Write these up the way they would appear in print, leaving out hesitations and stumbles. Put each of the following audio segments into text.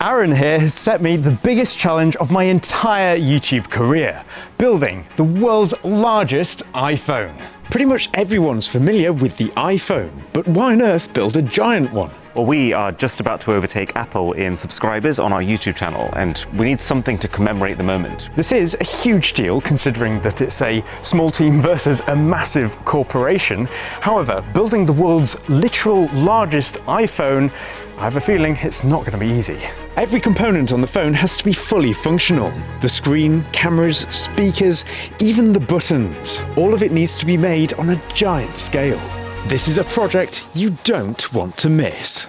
Aaron here has set me the biggest challenge of my entire YouTube career, building the world's largest iPhone. Pretty much everyone's familiar with the iPhone, but why on earth build a giant one? Well, we are just about to overtake Apple in subscribers on our YouTube channel, and we need something to commemorate the moment. This is a huge deal considering that it's a small team versus a massive corporation. However, building the world's literal largest iPhone, I have a feeling it's not going to be easy. Every component on the phone has to be fully functional. The screen, cameras, speakers, even the buttons. All of it needs to be made on a giant scale. This is a project you don't want to miss.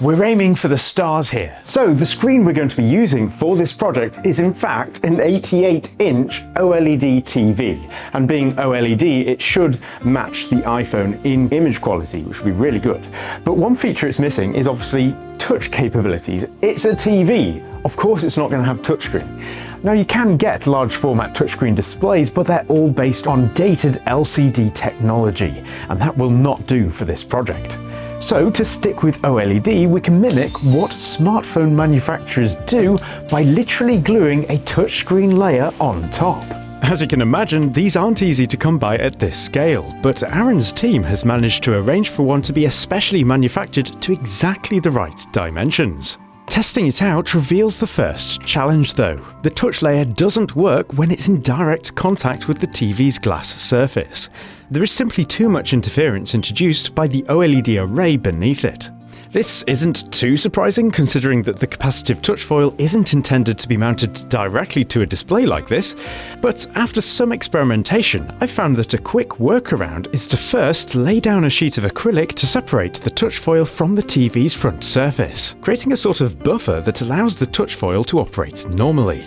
We're aiming for the stars here. So the screen we're going to be using for this project is in fact an 88-inch OLED TV. And being OLED, it should match the iPhone in image quality, which would be really good. But one feature it's missing is obviously touch capabilities. It's a TV. Of course it's not going to have touchscreen. Now you can get large format touchscreen displays, but they're all based on dated LCD technology, and that will not do for this project. So to stick with OLED, we can mimic what smartphone manufacturers do by literally gluing a touchscreen layer on top. As you can imagine, these aren't easy to come by at this scale, but Aaron's team has managed to arrange for one to be especially manufactured to exactly the right dimensions. Testing it out reveals the first challenge though. The touch layer doesn't work when it's in direct contact with the TV's glass surface. There is simply too much interference introduced by the OLED array beneath it. This isn't too surprising considering that the capacitive touch foil isn't intended to be mounted directly to a display like this, but after some experimentation, I found that a quick workaround is to first lay down a sheet of acrylic to separate the touch foil from the TV's front surface, creating a sort of buffer that allows the touch foil to operate normally.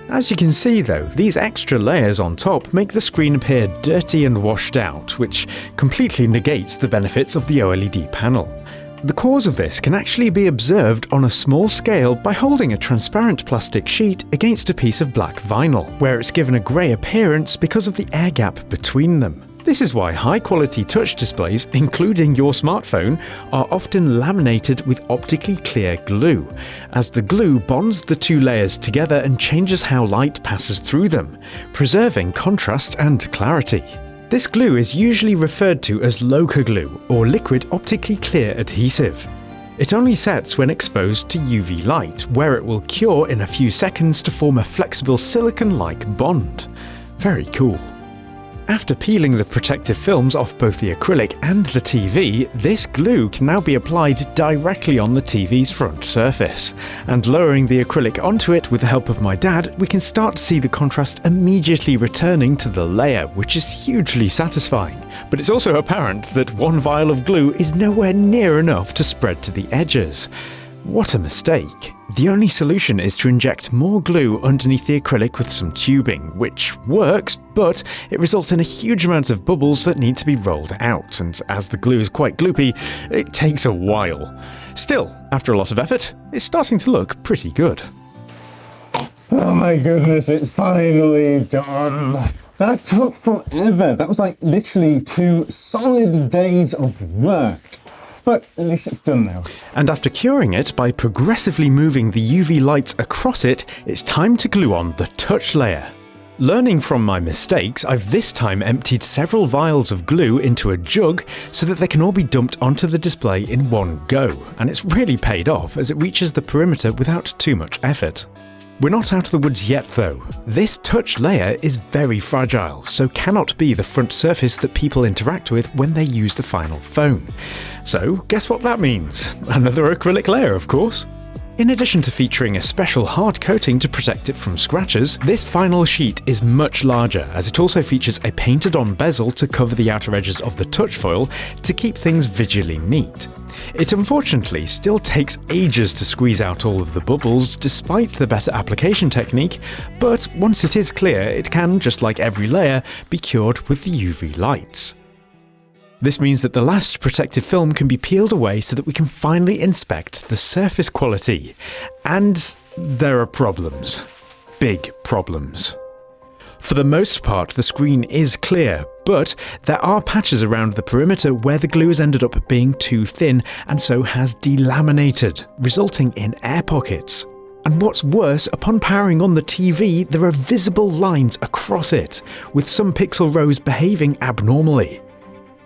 As you can see though, these extra layers on top make the screen appear dirty and washed out, which completely negates the benefits of the OLED panel. The cause of this can actually be observed on a small scale by holding a transparent plastic sheet against a piece of black vinyl, where it's given a grey appearance because of the air gap between them. This is why high-quality touch displays, including your smartphone, are often laminated with optically clear glue, as the glue bonds the two layers together and changes how light passes through them, preserving contrast and clarity. This glue is usually referred to as Loca glue, or liquid optically clear adhesive. It only sets when exposed to UV light, where it will cure in a few seconds to form a flexible silicone-like bond. Very cool. After peeling the protective films off both the acrylic and the TV, this glue can now be applied directly on the TV's front surface. And lowering the acrylic onto it with the help of my dad, we can start to see the contrast immediately returning to the layer, which is hugely satisfying. But it's also apparent that one vial of glue is nowhere near enough to spread to the edges. What a mistake. The only solution is to inject more glue underneath the acrylic with some tubing, which works, but it results in a huge amount of bubbles that need to be rolled out, and as the glue is quite gloopy, it takes a while. Still, after a lot of effort, it's starting to look pretty good. Oh my goodness, it's finally done. That took forever. That was like literally 2 solid days of work. But at least it's done now. And after curing it by progressively moving the UV lights across it, it's time to glue on the touch layer. Learning from my mistakes, I've this time emptied several vials of glue into a jug so that they can all be dumped onto the display in one go, and it's really paid off as it reaches the perimeter without too much effort. We're not out of the woods yet though. This touch layer is very fragile, so cannot be the front surface that people interact with when they use the final phone. So guess what that means? Another acrylic layer, of course. In addition to featuring a special hard coating to protect it from scratches, this final sheet is much larger as it also features a painted-on bezel to cover the outer edges of the touch foil to keep things visually neat. It unfortunately still takes ages to squeeze out all of the bubbles despite the better application technique, but once it is clear, it can, just like every layer, be cured with the UV lights. This means that the last protective film can be peeled away so that we can finally inspect the surface quality. And there are problems. Big problems. For the most part, the screen is clear, But there are patches around the perimeter where the glue has ended up being too thin and so has delaminated, resulting in air pockets. And what's worse, upon powering on the TV, there are visible lines across it, with some pixel rows behaving abnormally.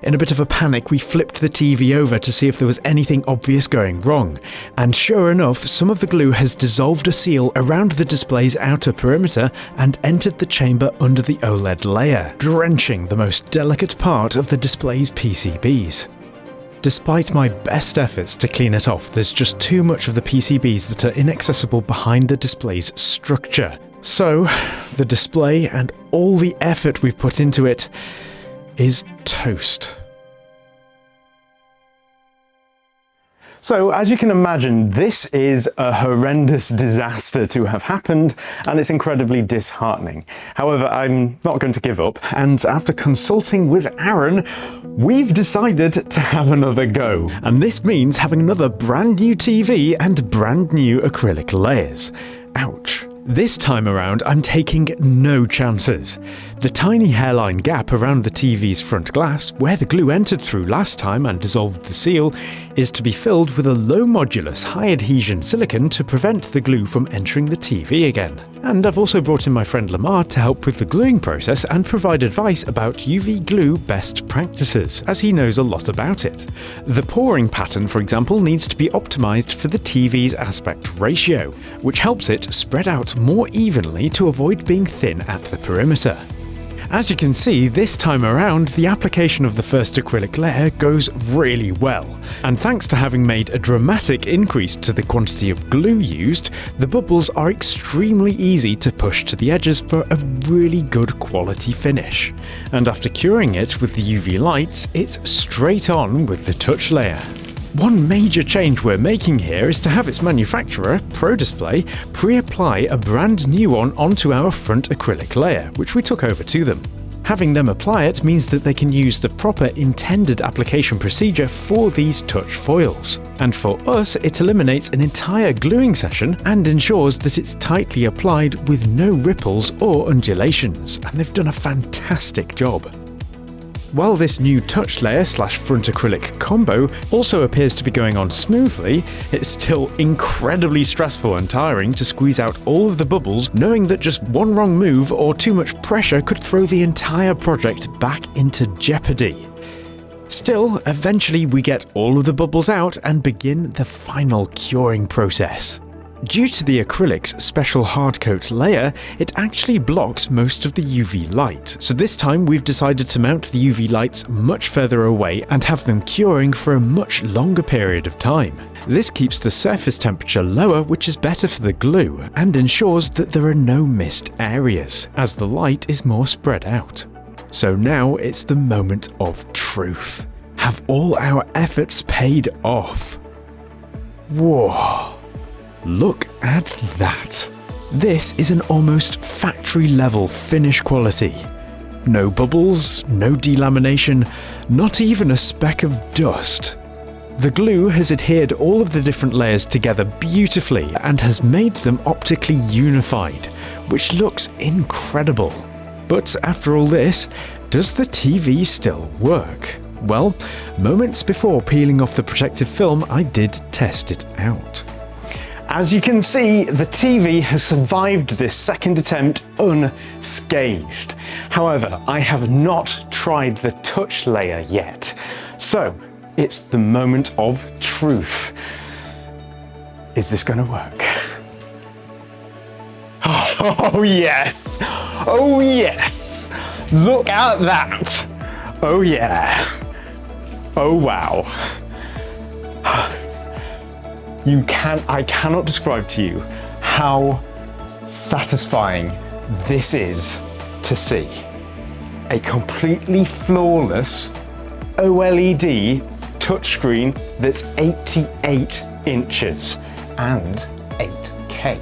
In a bit of a panic, we flipped the TV over to see if there was anything obvious going wrong, and sure enough, some of the glue has dissolved a seal around the display's outer perimeter and entered the chamber under the OLED layer, drenching the most delicate part of the display's PCBs. Despite my best efforts to clean it off, there's just too much of the PCBs that are inaccessible behind the display's structure. So, the display and all the effort we've put into it is toast. So, as you can imagine, this is a horrendous disaster to have happened, and it's incredibly disheartening. However, I'm not going to give up, and after consulting with Aaron, we've decided to have another go. And this means having another brand new TV and brand new acrylic layers. Ouch. This time around, I'm taking no chances. The tiny hairline gap around the TV's front glass, where the glue entered through last time and dissolved the seal, is to be filled with a low modulus, high adhesion silicone to prevent the glue from entering the TV again. And I've also brought in my friend Lamar to help with the gluing process and provide advice about UV glue best practices, as he knows a lot about it. The pouring pattern, for example, needs to be optimized for the TV's aspect ratio, which helps it spread out more evenly to avoid being thin at the perimeter. As you can see, this time around, the application of the first acrylic layer goes really well, and thanks to having made a dramatic increase to the quantity of glue used, the bubbles are extremely easy to push to the edges for a really good quality finish. And after curing it with the UV lights, it's straight on with the touch layer. One major change we're making here is to have its manufacturer, Pro Display, pre-apply a brand new one onto our front acrylic layer, which we took over to them. Having them apply it means that they can use the proper intended application procedure for these touch foils. And for us, it eliminates an entire gluing session and ensures that it's tightly applied with no ripples or undulations, and they've done a fantastic job. While this new touch layer / front acrylic combo also appears to be going on smoothly, it's still incredibly stressful and tiring to squeeze out all of the bubbles, knowing that just one wrong move or too much pressure could throw the entire project back into jeopardy. Still, eventually we get all of the bubbles out and begin the final curing process. Due to the acrylic's special hardcoat layer, it actually blocks most of the UV light, so this time we've decided to mount the UV lights much further away and have them curing for a much longer period of time. This keeps the surface temperature lower, which is better for the glue, and ensures that there are no missed areas, as the light is more spread out. So now it's the moment of truth. Have all our efforts paid off? Whoa! Look at that! This is an almost factory-level finish quality. No bubbles, no delamination, not even a speck of dust. The glue has adhered all of the different layers together beautifully and has made them optically unified, which looks incredible. But after all this, does the TV still work? Well, moments before peeling off the protective film, I did test it out. As you can see, the TV has survived this second attempt unscathed. However, I have not tried the touch layer yet. So, it's the moment of truth. Is this going to work? Oh yes! Oh yes! Look at that! Oh yeah! Oh wow! I cannot describe to you how satisfying this is to see. A completely flawless OLED touchscreen that's 88 inches and 8K.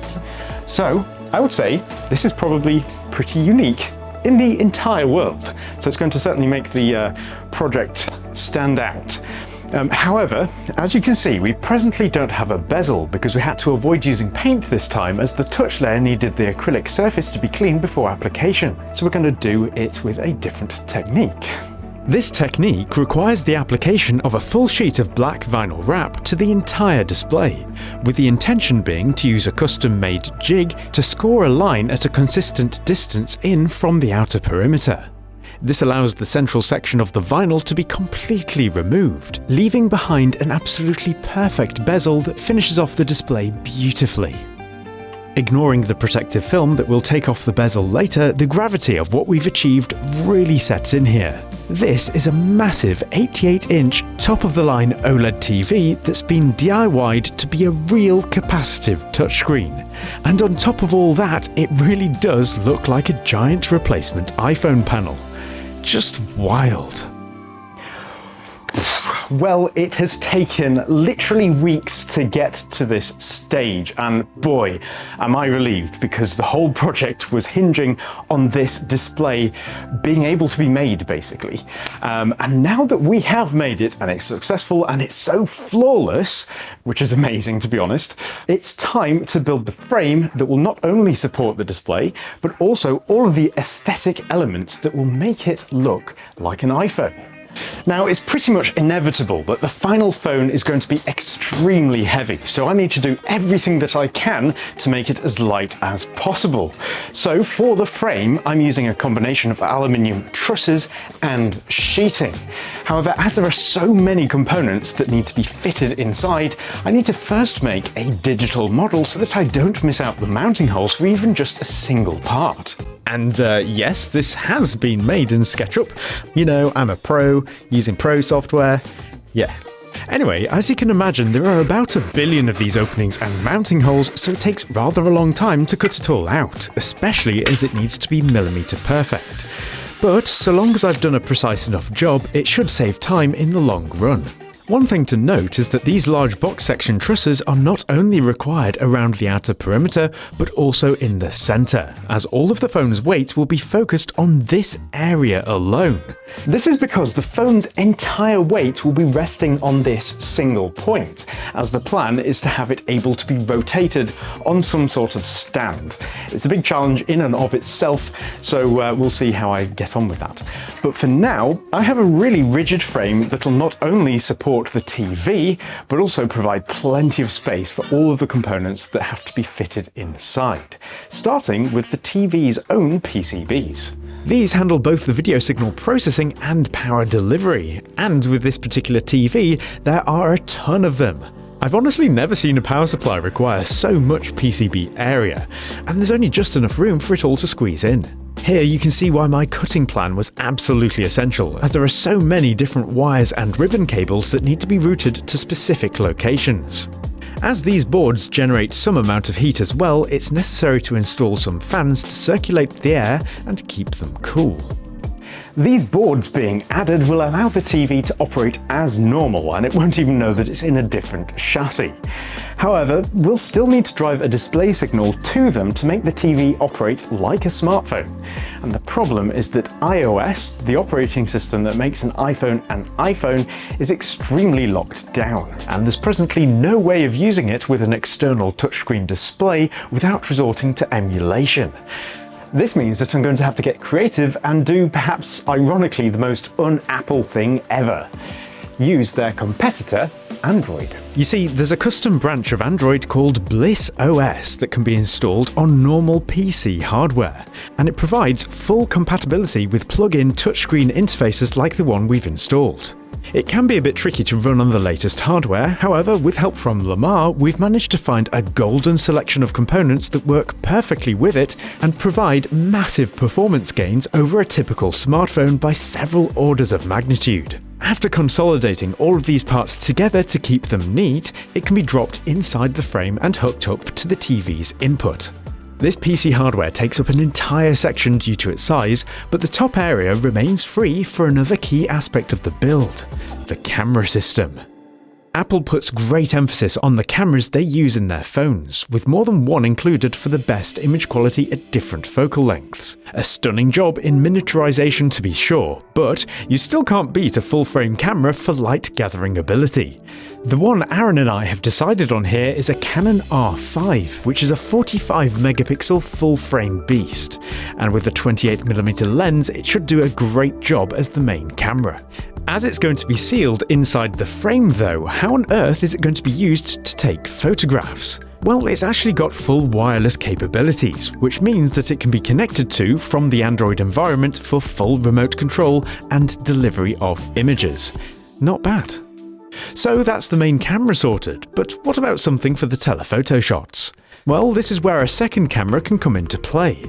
So I would say this is probably pretty unique in the entire world. So it's going to certainly make the project stand out. However, as you can see, we presently don't have a bezel because we had to avoid using paint this time, as the touch layer needed the acrylic surface to be clean before application. So we're going to do it with a different technique. This technique requires the application of a full sheet of black vinyl wrap to the entire display, with the intention being to use a custom-made jig to score a line at a consistent distance in from the outer perimeter. This allows the central section of the vinyl to be completely removed, leaving behind an absolutely perfect bezel that finishes off the display beautifully. Ignoring the protective film that will take off the bezel later, the gravity of what we've achieved really sets in here. This is a massive 88-inch top-of-the-line OLED TV that's been DIY'd to be a real capacitive touchscreen. And on top of all that, it really does look like a giant replacement iPhone panel. Just wild. Well, it has taken literally weeks to get to this stage, and boy, am I relieved, because the whole project was hinging on this display being able to be made, basically. And now that we have made it, and it's successful, and it's so flawless, which is amazing to be honest, it's time to build the frame that will not only support the display, but also all of the aesthetic elements that will make it look like an iPhone. Now, it's pretty much inevitable that the final phone is going to be extremely heavy, so I need to do everything that I can to make it as light as possible. So for the frame, I'm using a combination of aluminium trusses and sheeting. However, as there are so many components that need to be fitted inside, I need to first make a digital model so that I don't miss out the mounting holes for even just a single part. And yes, this has been made in SketchUp. You know, I'm a pro, using pro software. Yeah. Anyway, as you can imagine, there are about 1 billion of these openings and mounting holes, so it takes rather a long time to cut it all out, especially as it needs to be millimeter perfect. But so long as I've done a precise enough job, it should save time in the long run. One thing to note is that these large box section trusses are not only required around the outer perimeter, but also in the centre, as all of the phone's weight will be focused on this area alone. This is because the phone's entire weight will be resting on this single point, as the plan is to have it able to be rotated on some sort of stand. It's a big challenge in and of itself, so we'll see how I get on with that. But for now, I have a really rigid frame that will not only support the TV, but also provide plenty of space for all of the components that have to be fitted inside, starting with the TV's own PCBs. These handle both the video signal processing and power delivery, and with this particular TV, there are a ton of them. I've honestly never seen a power supply require so much PCB area, and there's only just enough room for it all to squeeze in. Here you can see why my cutting plan was absolutely essential, as there are so many different wires and ribbon cables that need to be routed to specific locations. As these boards generate some amount of heat as well, it's necessary to install some fans to circulate the air and keep them cool. These boards being added will allow the TV to operate as normal, and it won't even know that it's in a different chassis. However, we'll still need to drive a display signal to them to make the TV operate like a smartphone. And the problem is that iOS, the operating system that makes an iPhone, is extremely locked down, and there's presently no way of using it with an external touchscreen display without resorting to emulation. This means that I'm going to have to get creative and do, perhaps ironically, the most un-Apple thing ever. Use their competitor, Android. You see, there's a custom branch of Android called Bliss OS that can be installed on normal PC hardware, and it provides full compatibility with plug-in touchscreen interfaces like the one we've installed. It can be a bit tricky to run on the latest hardware, however, with help from Lamar, we've managed to find a golden selection of components that work perfectly with it and provide massive performance gains over a typical smartphone by several orders of magnitude. After consolidating all of these parts together to keep them neat, it can be dropped inside the frame and hooked up to the TV's input. This PC hardware takes up an entire section due to its size, but the top area remains free for another key aspect of the build: the camera system. Apple puts great emphasis on the cameras they use in their phones, with more than one included for the best image quality at different focal lengths. A stunning job in miniaturization to be sure, but you still can't beat a full-frame camera for light gathering ability. The one Aaron and I have decided on here is a Canon R5, which is a 45 megapixel full-frame beast, and with a 28mm lens it should do a great job as the main camera. As it's going to be sealed inside the frame though, how on earth is it going to be used to take photographs? Well, it's actually got full wireless capabilities, which means that it can be connected to from the Android environment for full remote control and delivery of images. Not bad. So that's the main camera sorted, but what about something for the telephoto shots? Well, this is where a second camera can come into play.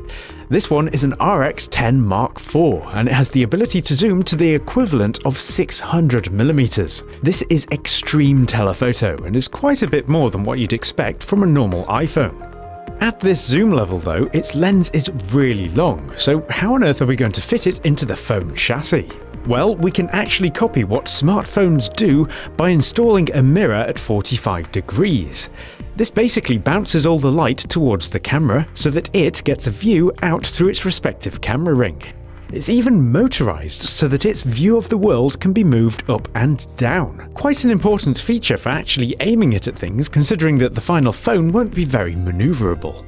This one is an RX10 Mark IV, and it has the ability to zoom to the equivalent of 600mm. This is extreme telephoto, and is quite a bit more than what you'd expect from a normal iPhone. At this zoom level though, its lens is really long, so how on earth are we going to fit it into the phone chassis? Well, we can actually copy what smartphones do by installing a mirror at 45 degrees. This basically bounces all the light towards the camera so that it gets a view out through its respective camera ring. It's even motorized so that its view of the world can be moved up and down. Quite an important feature for actually aiming it at things, considering that the final phone won't be very maneuverable.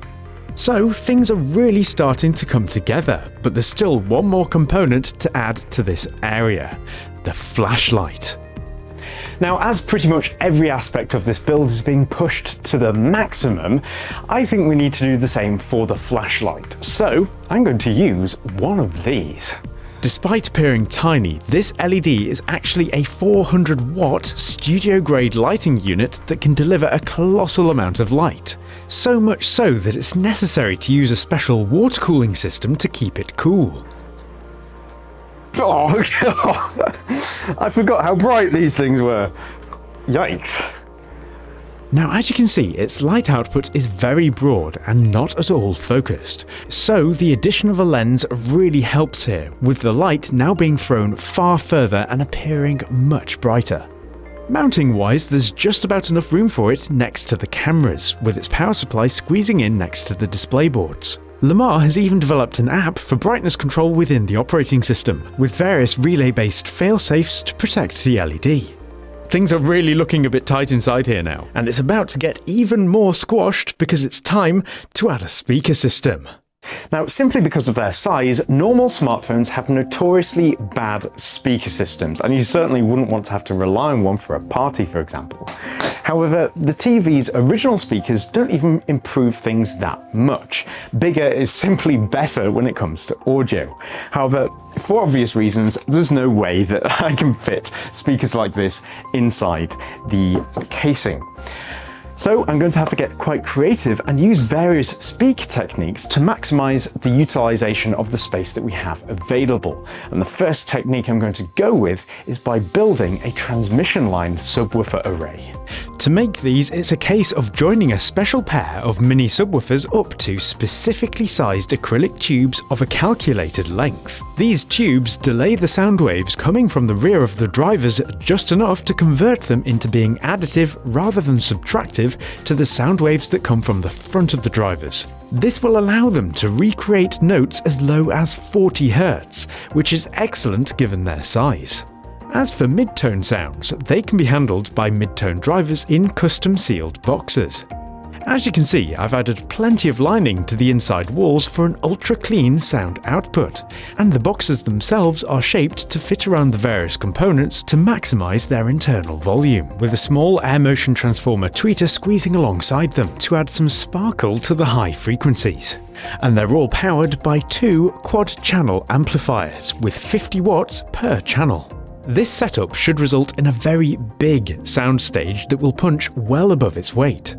So things are really starting to come together, but there's still one more component to add to this area: the flashlight. Now, as pretty much every aspect of this build is being pushed to the maximum, I think we need to do the same for the flashlight. So I'm going to use one of these. Despite appearing tiny, this LED is actually a 400-watt studio-grade lighting unit that can deliver a colossal amount of light. So much so that it's necessary to use a special water cooling system to keep it cool. Oh, I forgot how bright these things were. Yikes. Now, as you can see, its light output is very broad and not at all focused, so the addition of a lens really helps here, with the light now being thrown far further and appearing much brighter. Mounting wise, there's just about enough room for it next to the cameras, with its power supply squeezing in next to the display boards. Lamar has even developed an app for brightness control within the operating system, with various relay-based failsafes to protect the LED. Things are really looking a bit tight inside here now, and it's about to get even more squashed because it's time to add a speaker system. Now, simply because of their size, normal smartphones have notoriously bad speaker systems, and you certainly wouldn't want to have to rely on one for a party, for example. However, the TV's original speakers don't even improve things that much. Bigger is simply better when it comes to audio. However, for obvious reasons, there's no way that I can fit speakers like this inside the casing. So I'm going to have to get quite creative and use various speaker techniques to maximize the utilization of the space that we have available. And the first technique I'm going to go with is by building a transmission line subwoofer array. To make these, it's a case of joining a special pair of mini subwoofers up to specifically sized acrylic tubes of a calculated length. These tubes delay the sound waves coming from the rear of the drivers just enough to convert them into being additive rather than subtractive to the sound waves that come from the front of the drivers. This will allow them to recreate notes as low as 40 Hz, which is excellent given their size. As for mid-tone sounds, they can be handled by mid-tone drivers in custom sealed boxes. As you can see, I've added plenty of lining to the inside walls for an ultra-clean sound output, and the boxes themselves are shaped to fit around the various components to maximise their internal volume, with a small air motion transformer tweeter squeezing alongside them to add some sparkle to the high frequencies. And they're all powered by two quad-channel amplifiers with 50 watts per channel. This setup should result in a very big soundstage that will punch well above its weight.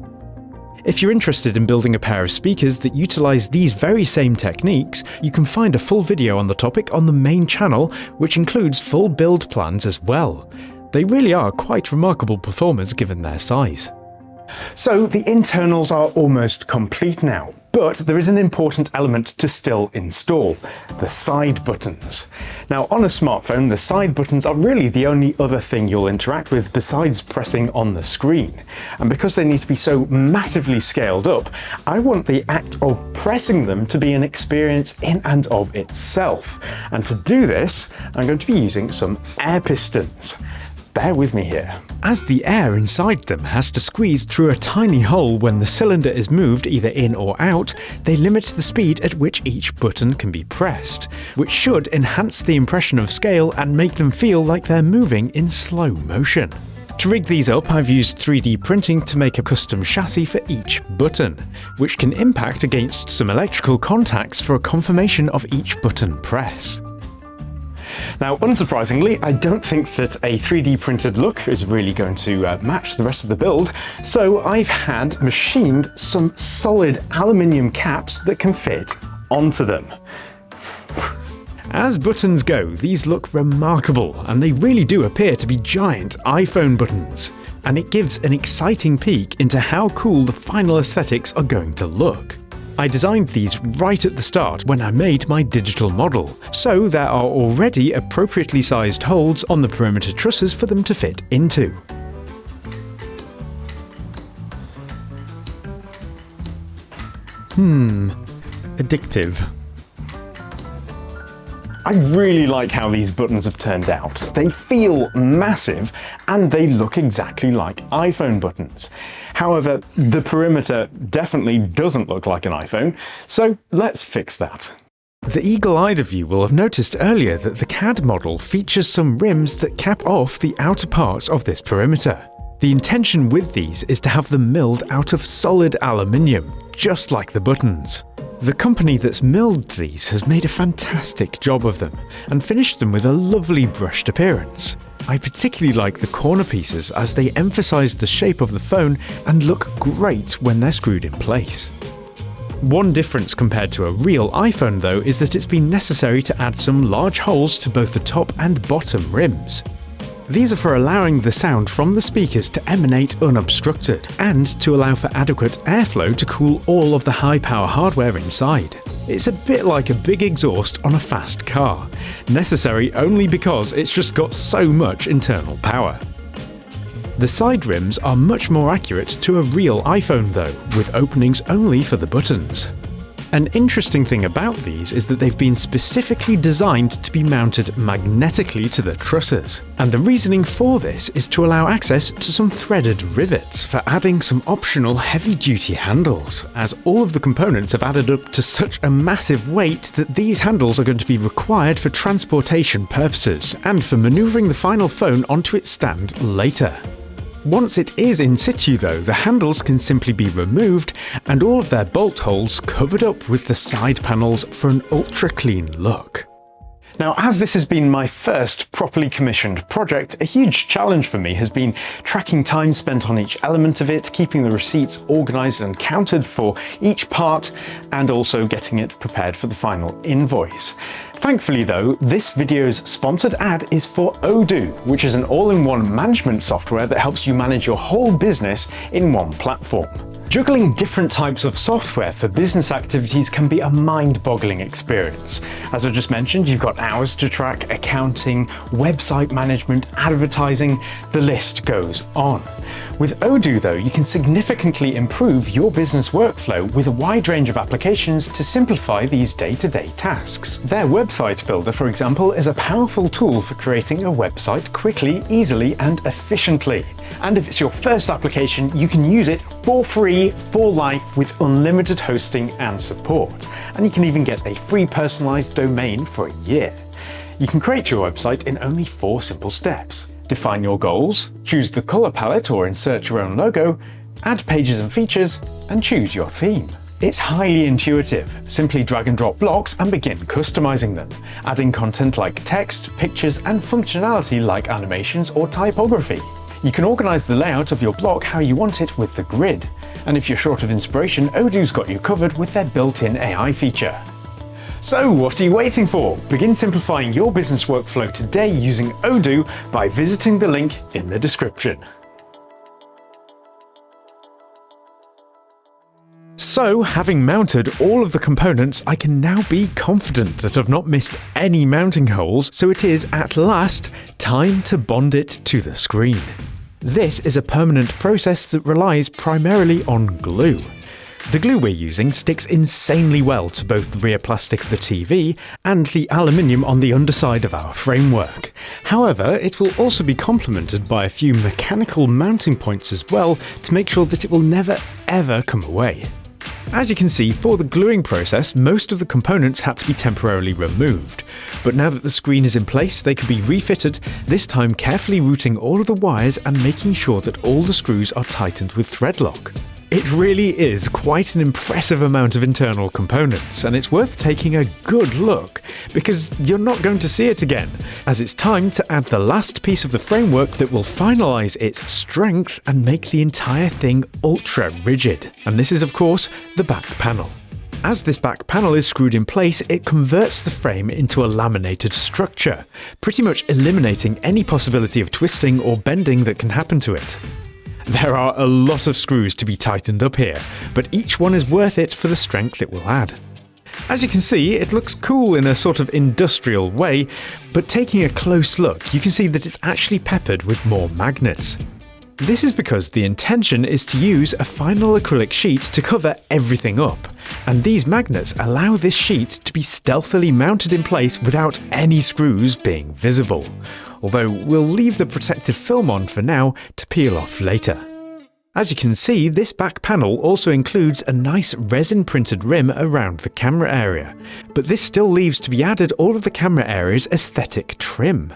If you're interested in building a pair of speakers that utilise these very same techniques, you can find a full video on the topic on the main channel, which includes full build plans as well. They really are quite remarkable performers given their size. So the internals are almost complete now, But there is an important element to still install: the side buttons. Now, on a smartphone, the side buttons are really the only other thing you'll interact with besides pressing on the screen. And because they need to be so massively scaled up, I want the act of pressing them to be an experience in and of itself. And to do this, I'm going to be using some air pistons. Bear with me here. As the air inside them has to squeeze through a tiny hole when the cylinder is moved either in or out, they limit the speed at which each button can be pressed, which should enhance the impression of scale and make them feel like they're moving in slow motion. To rig these up, I've used 3D printing to make a custom chassis for each button, which can impact against some electrical contacts for a confirmation of each button press. Now, unsurprisingly, I don't think that a 3D printed look is really going to match the rest of the build, so I've had machined some solid aluminium caps that can fit onto them. As buttons go, these look remarkable, and they really do appear to be giant iPhone buttons. And it gives an exciting peek into how cool the final aesthetics are going to look. I designed these right at the start when I made my digital model, so there are already appropriately sized holes on the perimeter trusses for them to fit into. Addictive. I really like how these buttons have turned out. They feel massive and they look exactly like iPhone buttons. However, the perimeter definitely doesn't look like an iPhone, so let's fix that. The eagle-eyed of you will have noticed earlier that the CAD model features some rims that cap off the outer parts of this perimeter. The intention with these is to have them milled out of solid aluminium, just like the buttons. The company that's milled these has made a fantastic job of them, and finished them with a lovely brushed appearance. I particularly like the corner pieces as they emphasise the shape of the phone and look great when they're screwed in place. One difference compared to a real iPhone though is that it's been necessary to add some large holes to both the top and bottom rims. These are for allowing the sound from the speakers to emanate unobstructed, and to allow for adequate airflow to cool all of the high-power hardware inside. It's a bit like a big exhaust on a fast car, necessary only because it's just got so much internal power. The side rims are much more accurate to a real iPhone though, with openings only for the buttons. An interesting thing about these is that they've been specifically designed to be mounted magnetically to the trusses, and the reasoning for this is to allow access to some threaded rivets for adding some optional heavy-duty handles, as all of the components have added up to such a massive weight that these handles are going to be required for transportation purposes and for manoeuvring the final phone onto its stand later. Once it is in situ though, the handles can simply be removed and all of their bolt holes covered up with the side panels for an ultra clean look. Now, as this has been my first properly commissioned project, a huge challenge for me has been tracking time spent on each element of it, keeping the receipts organised and counted for each part, and also getting it prepared for the final invoice. Thankfully though, this video's sponsored ad is for Odoo, which is an all-in-one management software that helps you manage your whole business in one platform. Juggling different types of software for business activities can be a mind-boggling experience. As I just mentioned, you've got hours to track, accounting, website management, advertising, the list goes on. With Odoo though, you can significantly improve your business workflow with a wide range of applications to simplify these day-to-day tasks. Their website builder, for example, is a powerful tool for creating a website quickly, easily, and efficiently. And if it's your first application, you can use it for free for life with unlimited hosting and support. And you can even get a free personalized domain for a year. You can create your website in only 4 simple steps. Define your goals, choose the color palette or insert your own logo, add pages and features, and choose your theme. It's highly intuitive. Simply drag and drop blocks and begin customizing them, adding content like text, pictures, and functionality like animations or typography. You can organize the layout of your block how you want it with the grid. And if you're short of inspiration, Odoo's got you covered with their built-in AI feature. So what are you waiting for? Begin simplifying your business workflow today using Odoo by visiting the link in the description. So, having mounted all of the components, I can now be confident that I've not missed any mounting holes, so it is, at last, time to bond it to the screen. This is a permanent process that relies primarily on glue. The glue we're using sticks insanely well to both the rear plastic of the TV and the aluminium on the underside of our framework. However, it will also be complemented by a few mechanical mounting points as well to make sure that it will never ever come away. As you can see, for the gluing process, most of the components had to be temporarily removed, but now that the screen is in place, they can be refitted, this time carefully routing all of the wires and making sure that all the screws are tightened with thread lock. It really is quite an impressive amount of internal components, and it's worth taking a good look, because you're not going to see it again, as it's time to add the last piece of the framework that will finalise its strength and make the entire thing ultra rigid. And this is, of course, the back panel. As this back panel is screwed in place, it converts the frame into a laminated structure, pretty much eliminating any possibility of twisting or bending that can happen to it. There are a lot of screws to be tightened up here, but each one is worth it for the strength it will add. As you can see, it looks cool in a sort of industrial way, but taking a close look, you can see that it's actually peppered with more magnets. This is because the intention is to use a final acrylic sheet to cover everything up, and these magnets allow this sheet to be stealthily mounted in place without any screws being visible. Although we'll leave the protective film on for now to peel off later. As you can see, this back panel also includes a nice resin printed rim around the camera area, but this still leaves to be added all of the camera area's aesthetic trim.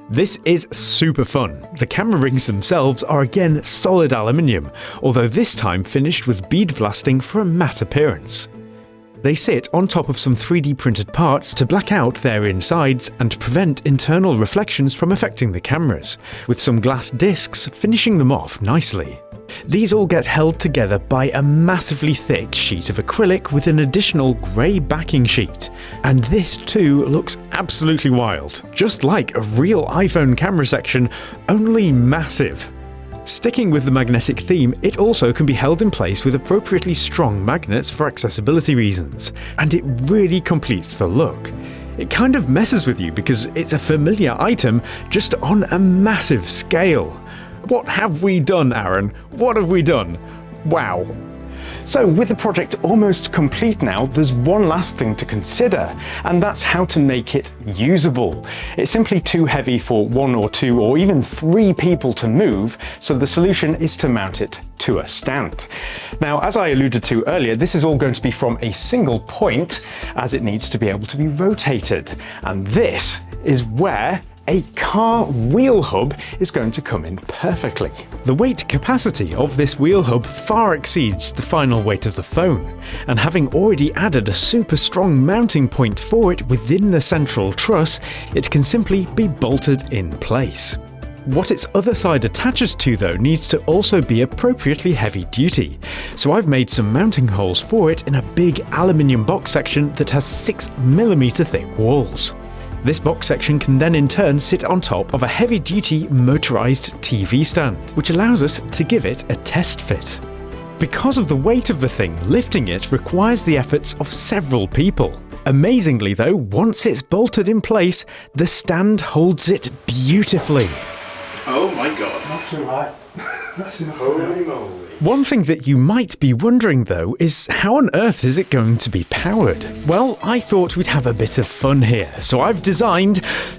This is super fun. The camera rings themselves are again solid aluminium, although this time finished with bead blasting for a matte appearance. They sit on top of some 3D printed parts to black out their insides and prevent internal reflections from affecting the cameras, with some glass discs finishing them off nicely. These all get held together by a massively thick sheet of acrylic with an additional grey backing sheet, and this too looks absolutely wild, just like a real iPhone camera section, only massive. Sticking with the magnetic theme, it also can be held in place with appropriately strong magnets for accessibility reasons, and it really completes the look. It kind of messes with you because it's a familiar item just on a massive scale. What have we done, Aaron? What have we done? Wow. So with the project almost complete now, there's one last thing to consider, and that's how to make it usable. It's simply too heavy for 1 or 2 or even 3 people to move, so the solution is to mount it to a stand. Now, as I alluded to earlier, this is all going to be from a single point, as it needs to be able to be rotated. And this is where a car wheel hub is going to come in perfectly. The weight capacity of this wheel hub far exceeds the final weight of the phone, and having already added a super strong mounting point for it within the central truss, it can simply be bolted in place. What its other side attaches to though needs to also be appropriately heavy duty, so I've made some mounting holes for it in a big aluminium box section that has 6mm thick walls. This box section can then in turn sit on top of a heavy-duty motorised TV stand, which allows us to give it a test fit. Because of the weight of the thing, lifting it requires the efforts of several people. Amazingly though, once it's bolted in place, the stand holds it beautifully. Oh my god. Not too high. That's enough. Holy moly. One thing that you might be wondering though is how on earth is it going to be powered? Well, I thought we'd have a bit of fun here, so I've designed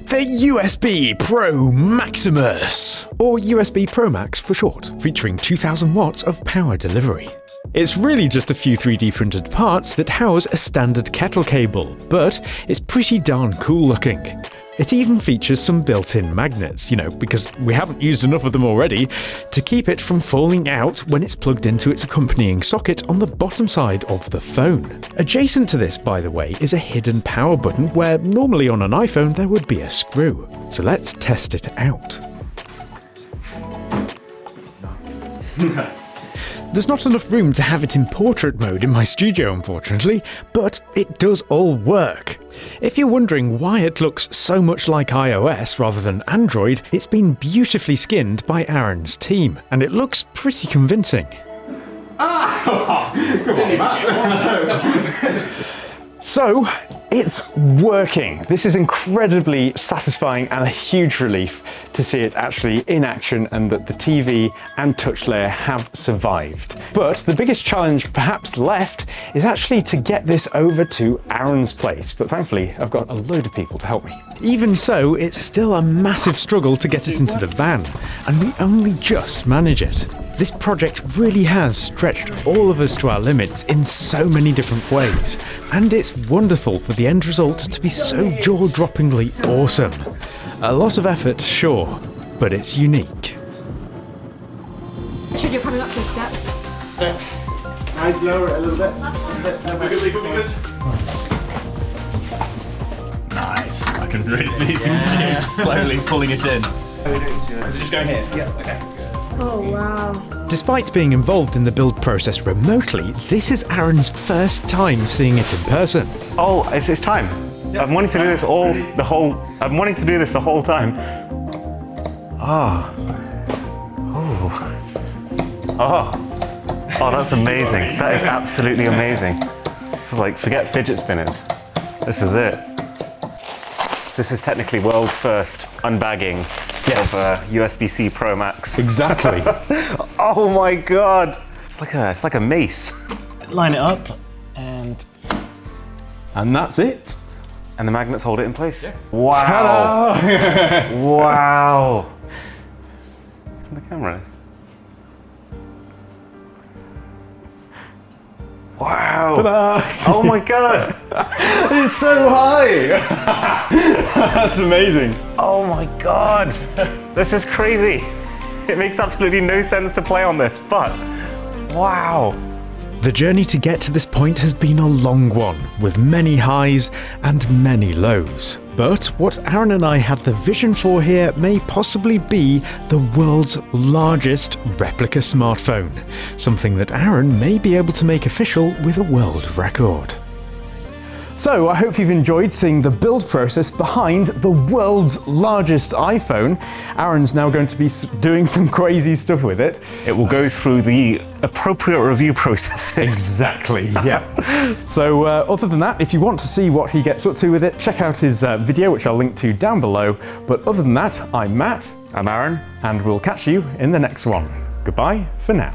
the USB Pro Maximus, or USB Pro Max for short, featuring 2000 watts of power delivery. It's really just a few 3D printed parts that house a standard kettle cable, but it's pretty darn cool looking. It even features some built-in magnets, because we haven't used enough of them already, to keep it from falling out when it's plugged into its accompanying socket on the bottom side of the phone. Adjacent to this, by the way, is a hidden power button where normally on an iPhone there would be a screw. So let's test it out. There's not enough room to have it in portrait mode in my studio, unfortunately, but it does all work. If you're wondering why it looks so much like iOS rather than Android, it's been beautifully skinned by Aaron's team, and it looks pretty convincing. So, it's working. This is incredibly satisfying and a huge relief to see it actually in action and that the TV and touch layer have survived. But the biggest challenge perhaps left is actually to get this over to Aaron's place. But thankfully, I've got a load of people to help me. Even so, it's still a massive struggle to get it into the van, and we only just manage it. This project really has stretched all of us to our limits in so many different ways, and it's wonderful for the end result to be so jaw-droppingly awesome. A lot of effort, sure, but it's unique. Should you're coming up this step. Step. Eyes lower it a little bit. Good. Nice. I can really see you slowly pulling it in. Does it just go here? Yeah. Okay. Oh wow. Despite being involved in the build process remotely, this is Aaron's first time seeing it in person. Oh, it's time. I've been wanting to do this I've wanting to do this the whole time. Oh, that's amazing. That is absolutely amazing. This is like, forget fidget spinners. This is it. This is technically world's first unbagging of a USB-C Pro Max. Exactly. Oh my God. It's like a mace. Line it up and And that's it. And the magnets hold it in place. Yeah. Wow. Wow. The camera. Wow. Oh my God. It's so high. That's amazing. Oh my God. This is crazy. It makes absolutely no sense to play on this, but wow. The journey to get to this point has been a long one, with many highs and many lows. But what Aaron and I had the vision for here may possibly be the world's largest replica smartphone, something that Aaron may be able to make official with a world record. So I hope you've enjoyed seeing the build process behind the world's largest iPhone. Aaron's now going to be doing some crazy stuff with it. It will go through the appropriate review process. Exactly, yeah. So other than that, if you want to see what he gets up to with it, check out his video, which I'll link to down below. But other than that, I'm Matt. I'm Aaron. And we'll catch you in the next one. Goodbye for now.